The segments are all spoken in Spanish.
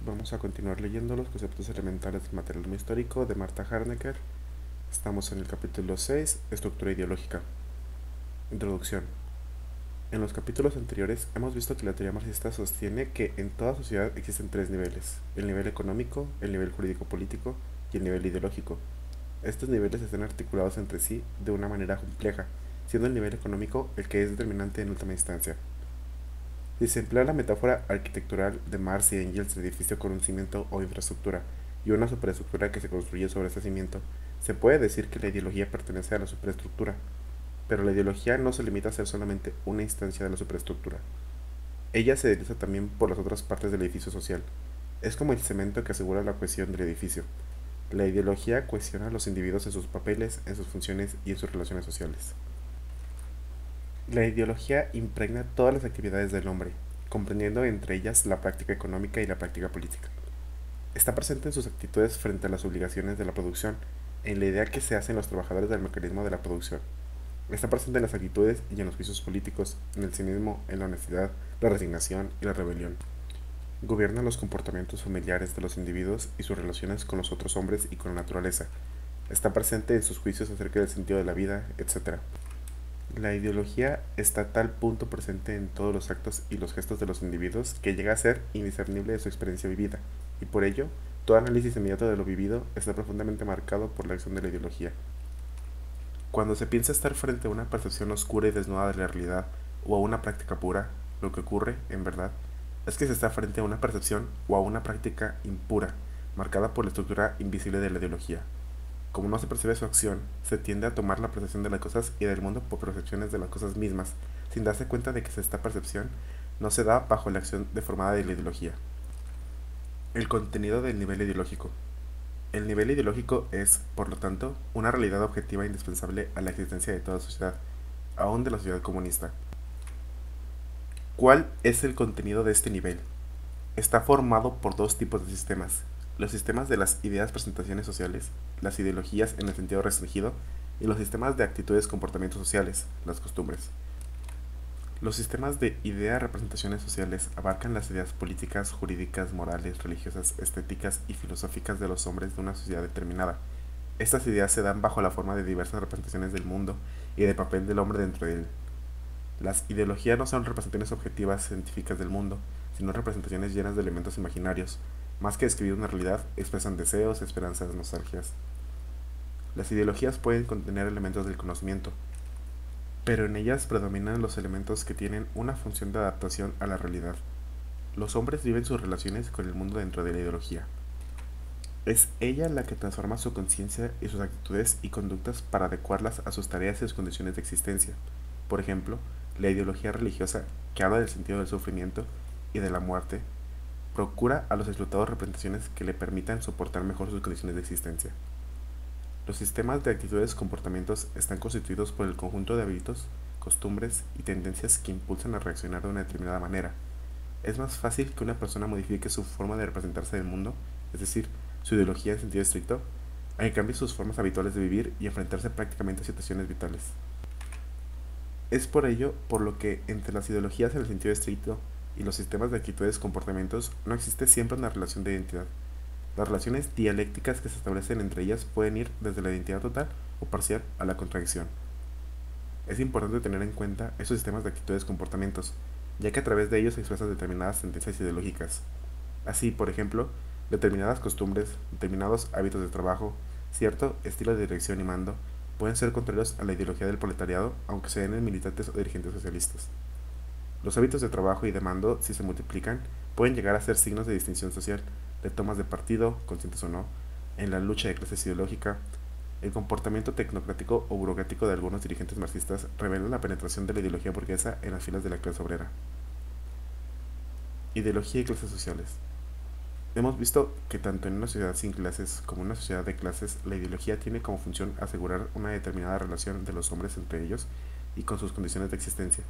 Vamos a continuar leyendo los conceptos elementales del materialismo histórico de Marta Harnecker. Estamos en el capítulo 6, Estructura ideológica. Introducción. En los capítulos anteriores hemos visto que la teoría marxista sostiene que en toda sociedad existen tres niveles: el nivel económico, el nivel jurídico-político y el nivel ideológico. Estos niveles están articulados entre sí de una manera compleja, siendo el nivel económico el que es determinante en última instancia. Si se emplea la metáfora arquitectural de Marx y Engels de edificio con un cimiento o infraestructura y una superestructura que se construye sobre ese cimiento, se puede decir que la ideología pertenece a la superestructura, pero la ideología no se limita a ser solamente una instancia de la superestructura. Ella se desliza también por las otras partes del edificio social. Es como el cemento que asegura la cohesión del edificio. La ideología cohesiona a los individuos en sus papeles, en sus funciones y en sus relaciones sociales. La ideología impregna todas las actividades del hombre, comprendiendo entre ellas la práctica económica y la práctica política. Está presente en sus actitudes frente a las obligaciones de la producción, en la idea que se hacen los trabajadores del mecanismo de la producción. Está presente en las actitudes y en los juicios políticos, en el cinismo, en la honestidad, la resignación y la rebelión. Gobierna los comportamientos familiares de los individuos y sus relaciones con los otros hombres y con la naturaleza. Está presente en sus juicios acerca del sentido de la vida, etc. La ideología está a tal punto presente en todos los actos y los gestos de los individuos que llega a ser indiscernible de su experiencia vivida, y por ello, todo análisis inmediato de lo vivido está profundamente marcado por la acción de la ideología. Cuando se piensa estar frente a una percepción oscura y desnuda de la realidad o a una práctica pura, lo que ocurre, en verdad, es que se está frente a una percepción o a una práctica impura, marcada por la estructura invisible de la ideología. Como no se percibe su acción, se tiende a tomar la percepción de las cosas y del mundo por percepciones de las cosas mismas, sin darse cuenta de que esta percepción no se da bajo la acción deformada de la ideología. El contenido del nivel ideológico. El nivel ideológico es, por lo tanto, una realidad objetiva indispensable a la existencia de toda sociedad, aun de la sociedad comunista. ¿Cuál es el contenido de este nivel? Está formado por dos tipos de sistemas: los sistemas de las ideas presentaciones sociales, las ideologías en el sentido restringido, y los sistemas de actitudes comportamientos sociales, las costumbres. Los sistemas de idea representaciones sociales abarcan las ideas políticas, jurídicas, morales, religiosas, estéticas y filosóficas de los hombres de una sociedad determinada. Estas ideas se dan bajo la forma de diversas representaciones del mundo y del papel del hombre dentro de él. Las ideologías no son representaciones objetivas científicas del mundo, sino representaciones llenas de elementos imaginarios. Más que describir una realidad, expresan deseos, esperanzas, nostalgias. Las ideologías pueden contener elementos del conocimiento, pero en ellas predominan los elementos que tienen una función de adaptación a la realidad. Los hombres viven sus relaciones con el mundo dentro de la ideología. Es ella la que transforma su conciencia y sus actitudes y conductas para adecuarlas a sus tareas y sus condiciones de existencia. Por ejemplo, la ideología religiosa, que habla del sentido del sufrimiento y de la muerte, procura a los explotados representaciones que le permitan soportar mejor sus condiciones de existencia. Los sistemas de actitudes y comportamientos están constituidos por el conjunto de hábitos, costumbres y tendencias que impulsan a reaccionar de una determinada manera. Es más fácil que una persona modifique su forma de representarse del mundo, es decir, su ideología en sentido estricto, a que cambie sus formas habituales de vivir y enfrentarse prácticamente a situaciones vitales. Es por ello por lo que entre las ideologías en el sentido estricto y los sistemas de actitudes y comportamientos no existe siempre una relación de identidad. Las relaciones dialécticas que se establecen entre ellas pueden ir desde la identidad total o parcial a la contradicción. Es importante tener en cuenta esos sistemas de actitudes y comportamientos, ya que a través de ellos se expresan determinadas tendencias ideológicas. Así, por ejemplo, determinadas costumbres, determinados hábitos de trabajo, cierto estilo de dirección y mando, pueden ser contrarios a la ideología del proletariado, aunque se den en militantes o dirigentes socialistas. Los hábitos de trabajo y de mando, si se multiplican, pueden llegar a ser signos de distinción social, de tomas de partido, conscientes o no, en la lucha de clases ideológica. El comportamiento tecnocrático o burocrático de algunos dirigentes marxistas revela la penetración de la ideología burguesa en las filas de la clase obrera. Ideología y clases sociales. Hemos visto que tanto en una sociedad sin clases como en una sociedad de clases, la ideología tiene como función asegurar una determinada relación de los hombres entre ellos y con sus condiciones de existencia,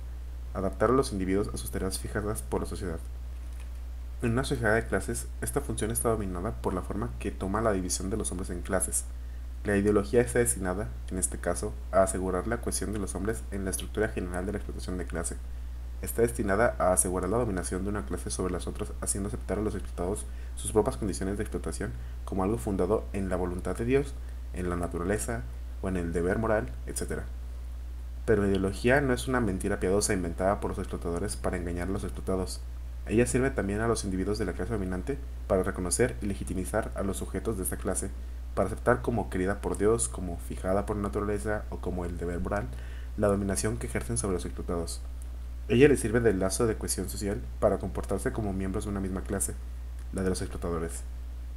adaptar a los individuos a sus tareas fijadas por la sociedad. En una sociedad de clases, esta función está dominada por la forma que toma la división de los hombres en clases. La ideología está destinada, en este caso, a asegurar la cohesión de los hombres en la estructura general de la explotación de clase. Está destinada a asegurar la dominación de una clase sobre las otras, haciendo aceptar a los explotados sus propias condiciones de explotación como algo fundado en la voluntad de Dios, en la naturaleza o en el deber moral, etc. Pero la ideología no es una mentira piadosa inventada por los explotadores para engañar a los explotados. Ella sirve también a los individuos de la clase dominante para reconocer y legitimizar a los sujetos de esta clase, para aceptar como querida por Dios, como fijada por la naturaleza o como el deber moral, la dominación que ejercen sobre los explotados. Ella les sirve de lazo de cohesión social para comportarse como miembros de una misma clase, la de los explotadores.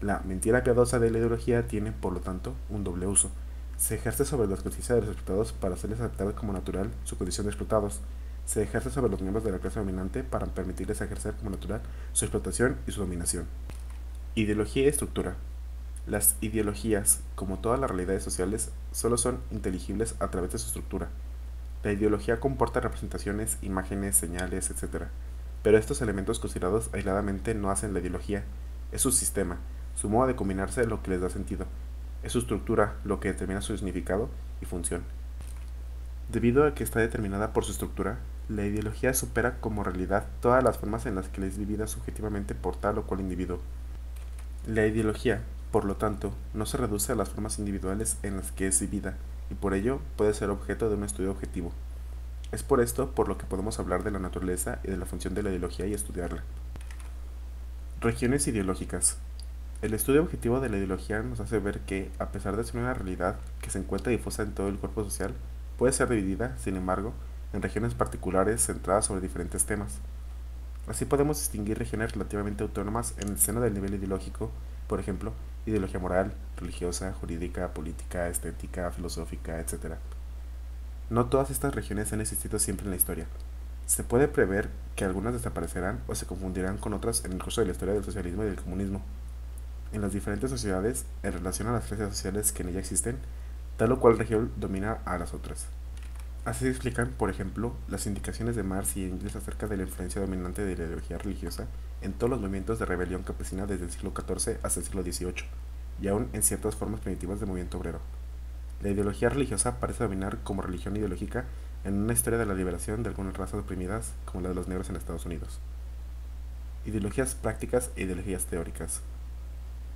La mentira piadosa de la ideología tiene, por lo tanto, un doble uso. Se ejerce sobre las conciencias de los explotados para hacerles aceptar como natural su condición de explotados. Se ejerce sobre los miembros de la clase dominante para permitirles ejercer como natural su explotación y su dominación. Ideología y estructura. Las ideologías, como todas las realidades sociales, solo son inteligibles a través de su estructura. La ideología comporta representaciones, imágenes, señales, etc. Pero estos elementos considerados aisladamente no hacen la ideología. Es su sistema, su modo de combinarse lo que les da sentido. Es su estructura lo que determina su significado y función. Debido a que está determinada por su estructura, la ideología supera como realidad todas las formas en las que es vivida subjetivamente por tal o cual individuo. La ideología, por lo tanto, no se reduce a las formas individuales en las que es vivida, y por ello puede ser objeto de un estudio objetivo. Es por esto por lo que podemos hablar de la naturaleza y de la función de la ideología y estudiarla. Regiones ideológicas. El estudio objetivo de la ideología nos hace ver que, a pesar de ser una realidad que se encuentra difusa en todo el cuerpo social, puede ser dividida, sin embargo, en regiones particulares centradas sobre diferentes temas. Así podemos distinguir regiones relativamente autónomas en el seno del nivel ideológico, por ejemplo, ideología moral, religiosa, jurídica, política, estética, filosófica, etc. No todas estas regiones han existido siempre en la historia. Se puede prever que algunas desaparecerán o se confundirán con otras en el curso de la historia del socialismo y del comunismo. En las diferentes sociedades, en relación a las clases sociales que en ella existen, tal o cual región domina a las otras. Así se explican, por ejemplo, las indicaciones de Marx y Engels acerca de la influencia dominante de la ideología religiosa en todos los movimientos de rebelión campesina desde el siglo XIV hasta el siglo XVIII, y aún en ciertas formas primitivas de movimiento obrero. La ideología religiosa parece dominar como religión ideológica en una historia de la liberación de algunas razas oprimidas, como la de los negros en Estados Unidos. Ideologías prácticas e ideologías teóricas.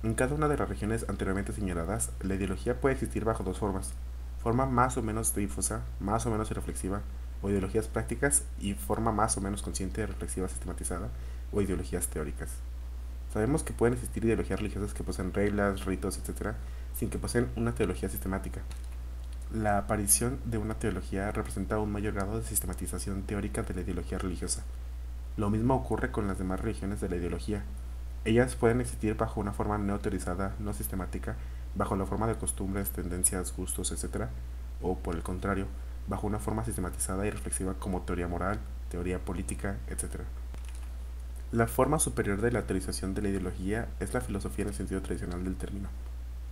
En cada una de las regiones anteriormente señaladas, la ideología puede existir bajo dos formas: forma más o menos difusa, más o menos irreflexiva, o ideologías prácticas, y forma más o menos consciente, reflexiva, sistematizada, o ideologías teóricas. Sabemos que pueden existir ideologías religiosas que poseen reglas, ritos, etc., sin que poseen una teología sistemática. La aparición de una teología representa un mayor grado de sistematización teórica de la ideología religiosa. Lo mismo ocurre con las demás religiones de la ideología. Ellas pueden existir bajo una forma no teorizada, no sistemática, bajo la forma de costumbres, tendencias, gustos, etc., o por el contrario, bajo una forma sistematizada y reflexiva como teoría moral, teoría política, etc. La forma superior de la teorización de la ideología es la filosofía en el sentido tradicional del término.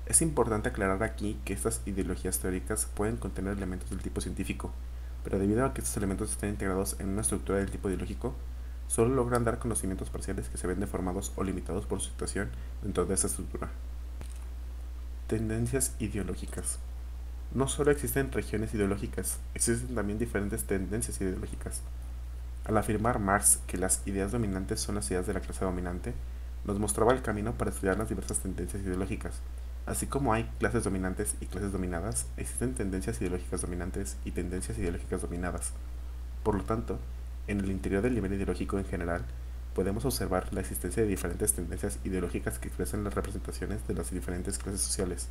Es importante aclarar aquí que estas ideologías teóricas pueden contener elementos del tipo científico, pero debido a que estos elementos están integrados en una estructura del tipo ideológico, solo logran dar conocimientos parciales que se ven deformados o limitados por su situación dentro de esta estructura. Tendencias ideológicas. No solo existen regiones ideológicas, existen también diferentes tendencias ideológicas. Al afirmar Marx que las ideas dominantes son las ideas de la clase dominante, nos mostraba el camino para estudiar las diversas tendencias ideológicas. Así como hay clases dominantes y clases dominadas, existen tendencias ideológicas dominantes y tendencias ideológicas dominadas. Por lo tanto, en el interior del nivel ideológico en general, podemos observar la existencia de diferentes tendencias ideológicas que expresan las representaciones de las diferentes clases sociales: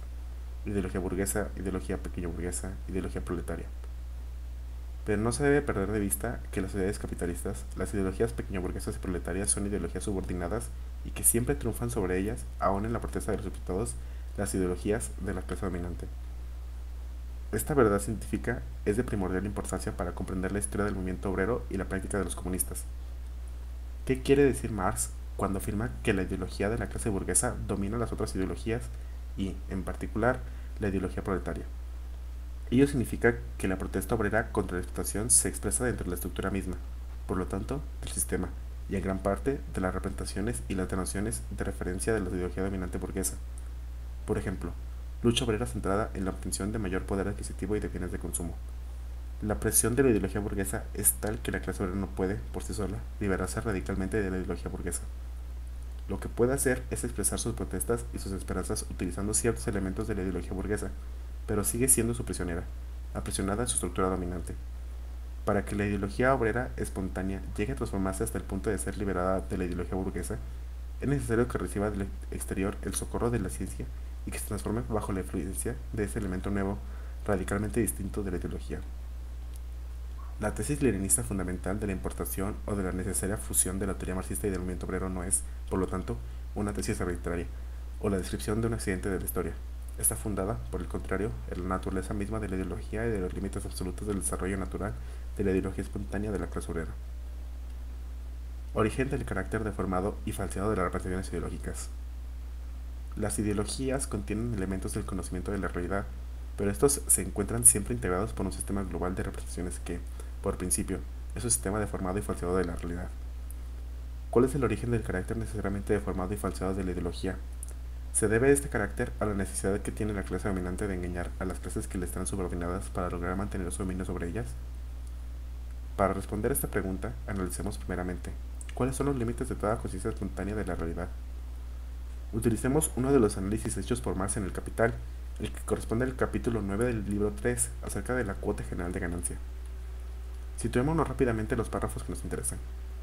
ideología burguesa, ideología pequeño burguesa, ideología proletaria. Pero no se debe perder de vista que en las sociedades capitalistas, las ideologías pequeño burguesas y proletarias son ideologías subordinadas y que siempre triunfan sobre ellas, aun en la protesta de los explotados, las ideologías de la clase dominante. Esta verdad científica es de primordial importancia para comprender la historia del movimiento obrero y la práctica de los comunistas. ¿Qué quiere decir Marx cuando afirma que la ideología de la clase burguesa domina las otras ideologías y, en particular, la ideología proletaria? Ello significa que la protesta obrera contra la explotación se expresa dentro de la estructura misma, por lo tanto, del sistema, y en gran parte de las representaciones y las denominaciones de referencia de la ideología dominante burguesa. Por ejemplo, lucha obrera centrada en la obtención de mayor poder adquisitivo y de bienes de consumo. La presión de la ideología burguesa es tal que la clase obrera no puede, por sí sola, liberarse radicalmente de la ideología burguesa. Lo que puede hacer es expresar sus protestas y sus esperanzas utilizando ciertos elementos de la ideología burguesa, pero sigue siendo su prisionera, aprisionada en su estructura dominante. Para que la ideología obrera espontánea llegue a transformarse hasta el punto de ser liberada de la ideología burguesa, es necesario que reciba del exterior el socorro de la ciencia y que se transforme bajo la influencia de ese elemento nuevo, radicalmente distinto de la ideología. La tesis leninista fundamental de la importación o de la necesaria fusión de la teoría marxista y del movimiento obrero no es, por lo tanto, una tesis arbitraria o la descripción de un accidente de la historia. Está fundada, por el contrario, en la naturaleza misma de la ideología y de los límites absolutos del desarrollo natural de la ideología espontánea de la clase obrera. Origen del carácter deformado y falseado de las representaciones ideológicas. Las ideologías contienen elementos del conocimiento de la realidad, pero estos se encuentran siempre integrados por un sistema global de representaciones que, por principio, es un sistema deformado y falseado de la realidad. ¿Cuál es el origen del carácter necesariamente deformado y falseado de la ideología? Se debe este carácter a la necesidad que tiene la clase dominante de engañar a las clases que le están subordinadas para lograr mantener su dominio sobre ellas. Para responder a esta pregunta, analicemos primeramente cuáles son los límites de toda conciencia espontánea de la realidad. Utilicemos uno de los análisis hechos por Marx en El Capital, el que corresponde al capítulo 9 del libro 3, acerca de la cuota general de ganancia. Situémonos rápidamente los párrafos que nos interesan.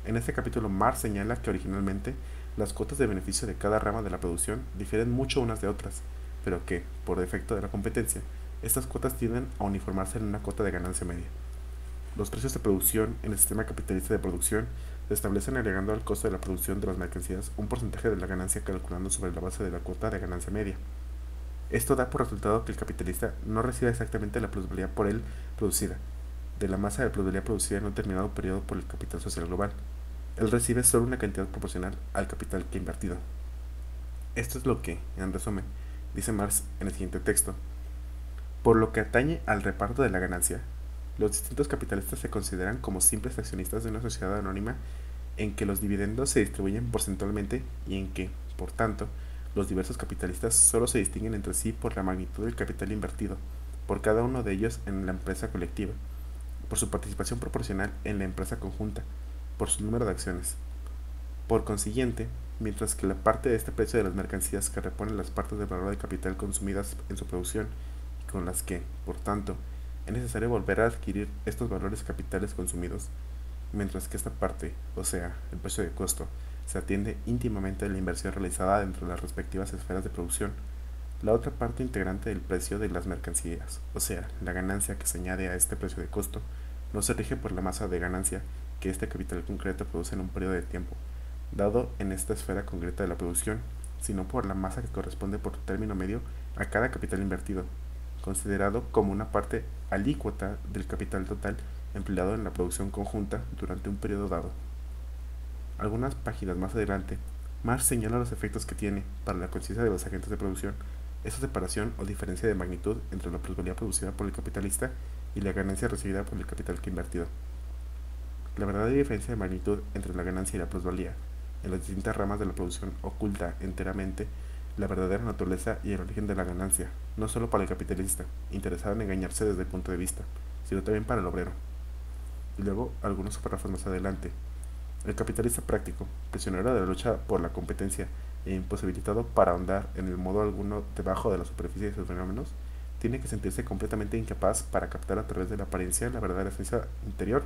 En este capítulo, Marx señala que originalmente las cuotas de beneficio de cada rama de la producción difieren mucho unas de otras, pero que, por defecto de la competencia, estas cuotas tienden a uniformarse en una cuota de ganancia media. Los precios de producción en el sistema capitalista de producción se establecen agregando al costo de la producción de las mercancías un porcentaje de la ganancia calculando sobre la base de la cuota de ganancia media. Esto da por resultado que el capitalista no recibe exactamente la plusvalía por él producida, de la masa de plusvalía producida en un determinado periodo por el capital social global. Él recibe solo una cantidad proporcional al capital que ha invertido. Esto es lo que, en resumen, dice Marx en el siguiente texto. Por lo que atañe al reparto de la ganancia, los distintos capitalistas se consideran como simples accionistas de una sociedad anónima en que los dividendos se distribuyen porcentualmente y en que, por tanto, los diversos capitalistas solo se distinguen entre sí por la magnitud del capital invertido, por cada uno de ellos en la empresa colectiva, por su participación proporcional en la empresa conjunta, por su número de acciones. Por consiguiente, mientras que la parte de este precio de las mercancías que reponen las partes del valor de capital consumidas en su producción y con las que, por tanto, es necesario volver a adquirir estos valores capitales consumidos, mientras que esta parte, o sea, el precio de costo, se atiende íntimamente a la inversión realizada dentro de las respectivas esferas de producción, la otra parte integrante del precio de las mercancías, o sea, la ganancia que se añade a este precio de costo, no se rige por la masa de ganancia que este capital concreto produce en un periodo de tiempo, dado en esta esfera concreta de la producción, sino por la masa que corresponde por término medio a cada capital invertido, considerado como una parte alícuota del capital total empleado en la producción conjunta durante un periodo dado. Algunas páginas más adelante, Marx señala los efectos que tiene para la conciencia de los agentes de producción esa separación o diferencia de magnitud entre la plusvalía producida por el capitalista y la ganancia recibida por el capital que ha invertido. La verdadera diferencia de magnitud entre la ganancia y la plusvalía en las distintas ramas de la producción oculta enteramente la verdadera naturaleza y el origen de la ganancia, no solo para el capitalista, interesado en engañarse desde el punto de vista, sino también para el obrero. Y luego, algunos párrafos más adelante. El capitalista práctico, prisionero de la lucha por la competencia e imposibilitado para ahondar en el modo alguno debajo de la superficie de sus fenómenos, tiene que sentirse completamente incapaz para captar a través de la apariencia la verdadera esencia interior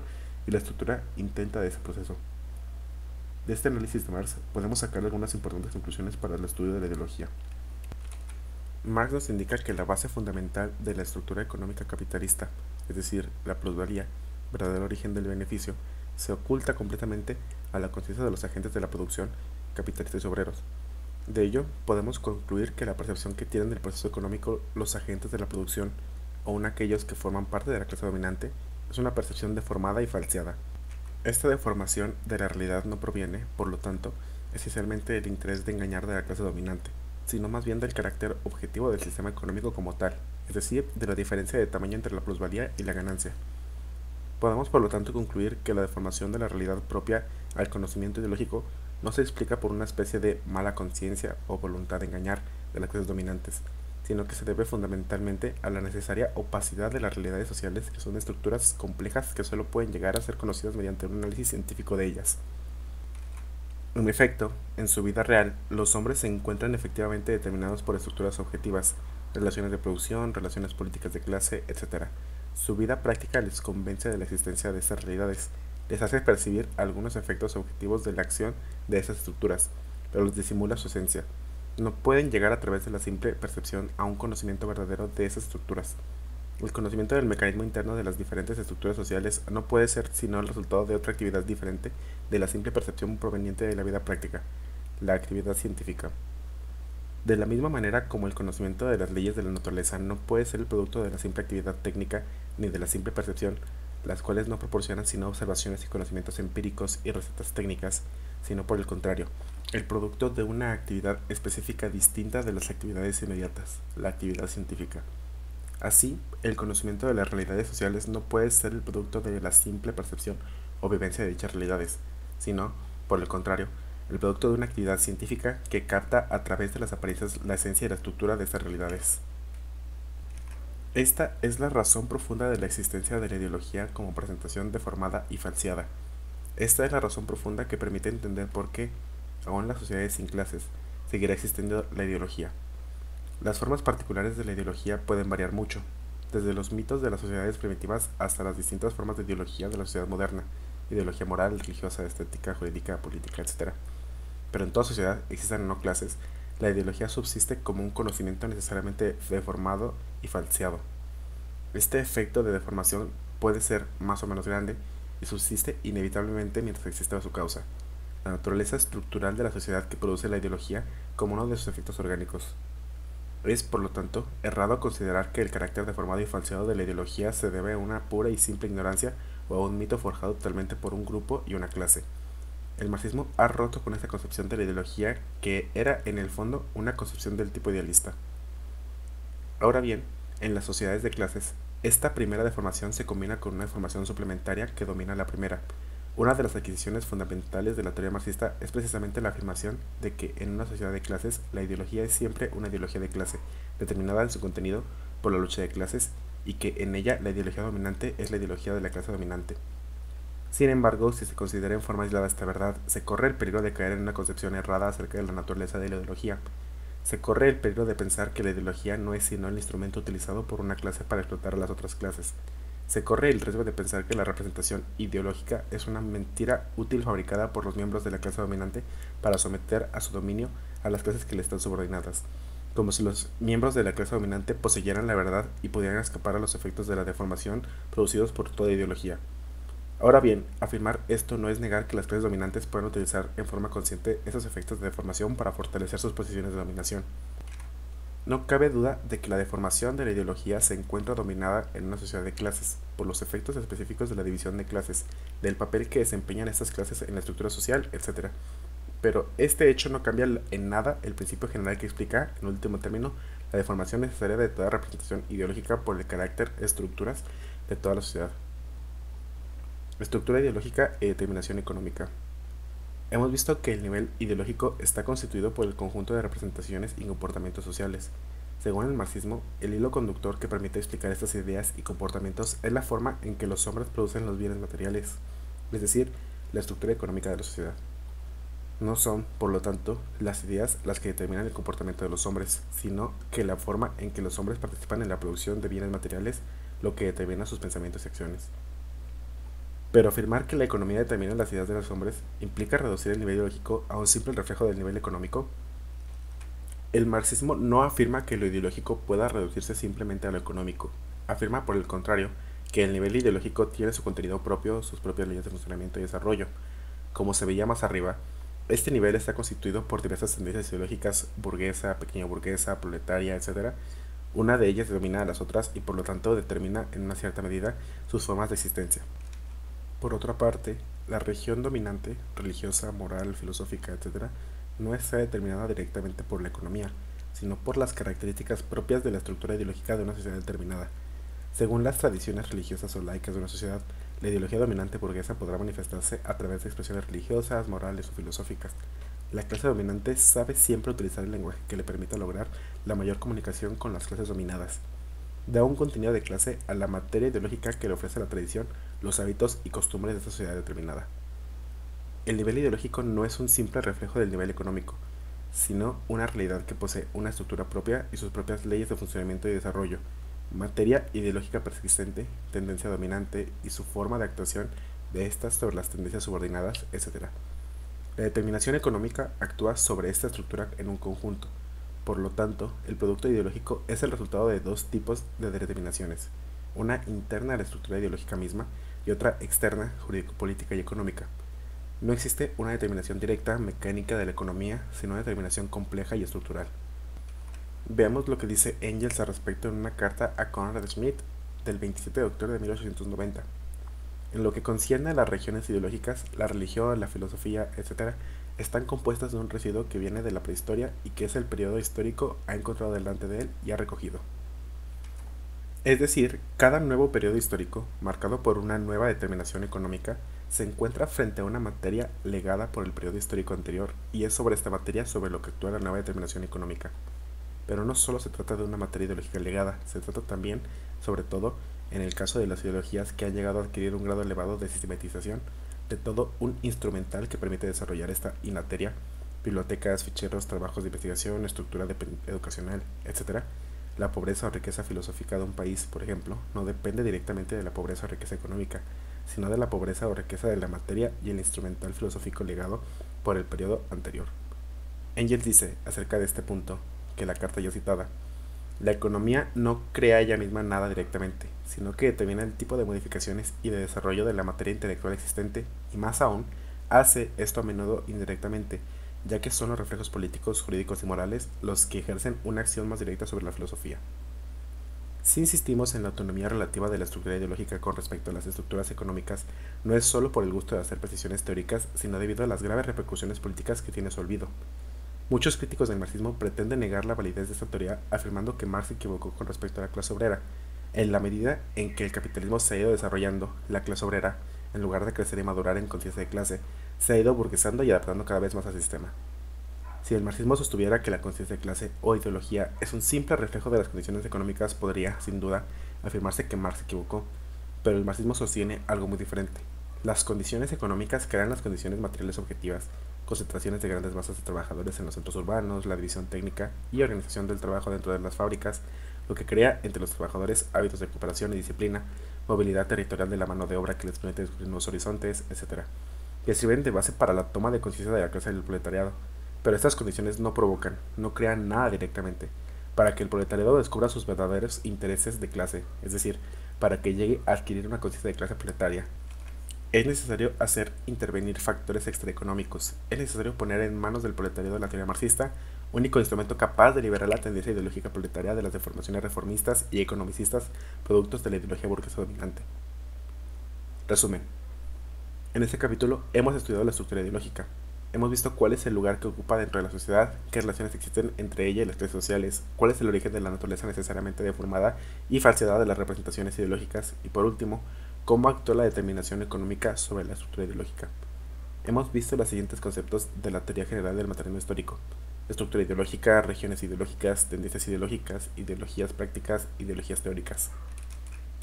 y la estructura intenta de ese proceso. De este análisis de Marx podemos sacar algunas importantes conclusiones para el estudio de la ideología. Marx nos indica que la base fundamental de la estructura económica capitalista, es decir, la plusvalía, verdadero origen del beneficio, se oculta completamente a la conciencia de los agentes de la producción, capitalistas y obreros. De ello, podemos concluir que la percepción que tienen del proceso económico los agentes de la producción, o aun aquellos que forman parte de la clase dominante, es una percepción deformada y falseada. Esta deformación de la realidad no proviene, por lo tanto, esencialmente del interés de engañar de la clase dominante, sino más bien del carácter objetivo del sistema económico como tal, es decir, de la diferencia de tamaño entre la plusvalía y la ganancia. Podemos por lo tanto concluir que la deformación de la realidad propia al conocimiento ideológico no se explica por una especie de mala conciencia o voluntad de engañar de las clases dominantes, sino que se debe fundamentalmente a la necesaria opacidad de las realidades sociales, que son estructuras complejas que solo pueden llegar a ser conocidas mediante un análisis científico de ellas. En efecto, en su vida real, los hombres se encuentran efectivamente determinados por estructuras objetivas, relaciones de producción, relaciones políticas de clase, etc. Su vida práctica les convence de la existencia de estas realidades, les hace percibir algunos efectos objetivos de la acción de esas estructuras, pero les disimula su esencia. No pueden llegar a través de la simple percepción a un conocimiento verdadero de esas estructuras. El conocimiento del mecanismo interno de las diferentes estructuras sociales no puede ser sino el resultado de otra actividad diferente de la simple percepción proveniente de la vida práctica, la actividad científica. De la misma manera como el conocimiento de las leyes de la naturaleza no puede ser el producto de la simple actividad técnica ni de la simple percepción, las cuales no proporcionan sino observaciones y conocimientos empíricos y recetas técnicas, sino por el contrario, el producto de una actividad específica distinta de las actividades inmediatas, la actividad científica. Así, el conocimiento de las realidades sociales no puede ser el producto de la simple percepción o vivencia de dichas realidades, sino, por el contrario, el producto de una actividad científica que capta a través de las apariencias la esencia y la estructura de estas realidades. Esta es la razón profunda de la existencia de la ideología como presentación deformada y falseada. Esta es la razón profunda que permite entender por qué, aun en las sociedades sin clases, seguirá existiendo la ideología. Las formas particulares de la ideología pueden variar mucho, desde los mitos de las sociedades primitivas hasta las distintas formas de ideología de la sociedad moderna, ideología moral, religiosa, estética, jurídica, política, etc. Pero en toda sociedad, existan o no clases, la ideología subsiste como un conocimiento necesariamente deformado y falseado. Este efecto de deformación puede ser más o menos grande y subsiste inevitablemente mientras exista su causa, la naturaleza estructural de la sociedad que produce la ideología como uno de sus efectos orgánicos. Es, por lo tanto, errado considerar que el carácter deformado y falseado de la ideología se debe a una pura y simple ignorancia o a un mito forjado totalmente por un grupo y una clase. El marxismo ha roto con esta concepción de la ideología que era, en el fondo, una concepción del tipo idealista. Ahora bien, en las sociedades de clases, esta primera deformación se combina con una deformación suplementaria que domina la primera. Una de las adquisiciones fundamentales de la teoría marxista es precisamente la afirmación de que en una sociedad de clases la ideología es siempre una ideología de clase, determinada en su contenido por la lucha de clases, y que en ella la ideología dominante es la ideología de la clase dominante. Sin embargo, si se considera en forma aislada esta verdad, se corre el peligro de caer en una concepción errada acerca de la naturaleza de la ideología. Se corre el peligro de pensar que la ideología no es sino el instrumento utilizado por una clase para explotar a las otras clases. Se corre el riesgo de pensar que la representación ideológica es una mentira útil fabricada por los miembros de la clase dominante para someter a su dominio a las clases que le están subordinadas, como si los miembros de la clase dominante poseyeran la verdad y pudieran escapar a los efectos de la deformación producidos por toda ideología. Ahora bien, afirmar esto no es negar que las clases dominantes puedan utilizar en forma consciente esos efectos de deformación para fortalecer sus posiciones de dominación. No cabe duda de que la deformación de la ideología se encuentra dominada en una sociedad de clases, por los efectos específicos de la división de clases, del papel que desempeñan estas clases en la estructura social, etc. Pero este hecho no cambia en nada el principio general que explica, en último término, la deformación necesaria de toda representación ideológica por el carácter estructuras de toda la sociedad. Estructura ideológica y determinación económica. Hemos visto que el nivel ideológico está constituido por el conjunto de representaciones y comportamientos sociales. Según el marxismo, el hilo conductor que permite explicar estas ideas y comportamientos es la forma en que los hombres producen los bienes materiales, es decir, la estructura económica de la sociedad. No son, por lo tanto, las ideas las que determinan el comportamiento de los hombres, sino que la forma en que los hombres participan en la producción de bienes materiales lo que determina sus pensamientos y acciones. Pero afirmar que la economía determina las ideas de los hombres implica reducir el nivel ideológico a un simple reflejo del nivel económico. El marxismo no afirma que lo ideológico pueda reducirse simplemente a lo económico. Afirma, por el contrario, que el nivel ideológico tiene su contenido propio, sus propias leyes de funcionamiento y desarrollo. Como se veía más arriba, este nivel está constituido por diversas tendencias ideológicas, burguesa, pequeña burguesa, proletaria, etc. Una de ellas domina a las otras y por lo tanto determina en una cierta medida sus formas de existencia. Por otra parte, la región dominante, religiosa, moral, filosófica, etc., no está determinada directamente por la economía, sino por las características propias de la estructura ideológica de una sociedad determinada. Según las tradiciones religiosas o laicas de una sociedad, la ideología dominante burguesa podrá manifestarse a través de expresiones religiosas, morales o filosóficas. La clase dominante sabe siempre utilizar el lenguaje que le permita lograr la mayor comunicación con las clases dominadas. Da un contenido de clase a la materia ideológica que le ofrece la tradición, los hábitos y costumbres de esta sociedad determinada. El nivel ideológico no es un simple reflejo del nivel económico, sino una realidad que posee una estructura propia y sus propias leyes de funcionamiento y desarrollo, materia ideológica persistente, tendencia dominante y su forma de actuación de estas sobre las tendencias subordinadas, etc. La determinación económica actúa sobre esta estructura en un conjunto. Por lo tanto, el producto ideológico es el resultado de dos tipos de determinaciones, una interna a la estructura ideológica misma y otra externa, jurídico-política y económica. No existe una determinación directa mecánica de la economía, sino una determinación compleja y estructural. Veamos lo que dice Engels al respecto en una carta a Conrad Schmidt del 27 de octubre de 1890. En lo que concierne a las regiones ideológicas, la religión, la filosofía, etc., están compuestas de un residuo que viene de la prehistoria y que es el periodo histórico ha encontrado delante de él y ha recogido. Es decir, cada nuevo periodo histórico, marcado por una nueva determinación económica, se encuentra frente a una materia legada por el periodo histórico anterior, y es sobre esta materia sobre lo que actúa la nueva determinación económica. Pero no solo se trata de una materia ideológica legada, se trata también, sobre todo, en el caso de las ideologías que han llegado a adquirir un grado elevado de sistematización, de todo un instrumental que permite desarrollar esta materia, bibliotecas, ficheros, trabajos de investigación, estructura educacional, etc. La pobreza o riqueza filosófica de un país, por ejemplo, no depende directamente de la pobreza o riqueza económica, sino de la pobreza o riqueza de la materia y el instrumental filosófico legado por el periodo anterior. Engels dice, acerca de este punto, que la carta ya citada, la economía no crea ella misma nada directamente, sino que determina el tipo de modificaciones y de desarrollo de la materia intelectual existente, y más aún, hace esto a menudo indirectamente, ya que son los reflejos políticos, jurídicos y morales los que ejercen una acción más directa sobre la filosofía. Si insistimos en la autonomía relativa de la estructura ideológica con respecto a las estructuras económicas, no es solo por el gusto de hacer precisiones teóricas, sino debido a las graves repercusiones políticas que tiene su olvido. Muchos críticos del marxismo pretenden negar la validez de esta teoría afirmando que Marx se equivocó con respecto a la clase obrera. En la medida en que el capitalismo se ha ido desarrollando, la clase obrera, en lugar de crecer y madurar en conciencia de clase, se ha ido burguesando y adaptando cada vez más al sistema. Si el marxismo sostuviera que la conciencia de clase o ideología es un simple reflejo de las condiciones económicas, podría, sin duda, afirmarse que Marx se equivocó, pero el marxismo sostiene algo muy diferente. Las condiciones económicas crean las condiciones materiales objetivas, concentraciones de grandes masas de trabajadores en los centros urbanos, la división técnica y organización del trabajo dentro de las fábricas, lo que crea entre los trabajadores hábitos de cooperación y disciplina, movilidad territorial de la mano de obra que les permite descubrir nuevos horizontes, etc., que sirven de base para la toma de conciencia de la clase del proletariado. Pero estas condiciones no provocan, no crean nada directamente, para que el proletariado descubra sus verdaderos intereses de clase, es decir, para que llegue a adquirir una conciencia de clase proletaria. Es necesario hacer intervenir factores extraeconómicos, es necesario poner en manos del proletariado la teoría marxista, único instrumento capaz de liberar la tendencia ideológica proletaria de las deformaciones reformistas y economicistas productos de la ideología burguesa dominante. Resumen. En este capítulo hemos estudiado la estructura ideológica. Hemos visto cuál es el lugar que ocupa dentro de la sociedad, qué relaciones existen entre ella y las clases sociales, cuál es el origen de la naturaleza necesariamente deformada y falsedad de las representaciones ideológicas, y por último, cómo actúa la determinación económica sobre la estructura ideológica. Hemos visto los siguientes conceptos de la teoría general del materialismo histórico: estructura ideológica, regiones ideológicas, tendencias ideológicas, ideologías prácticas, ideologías teóricas.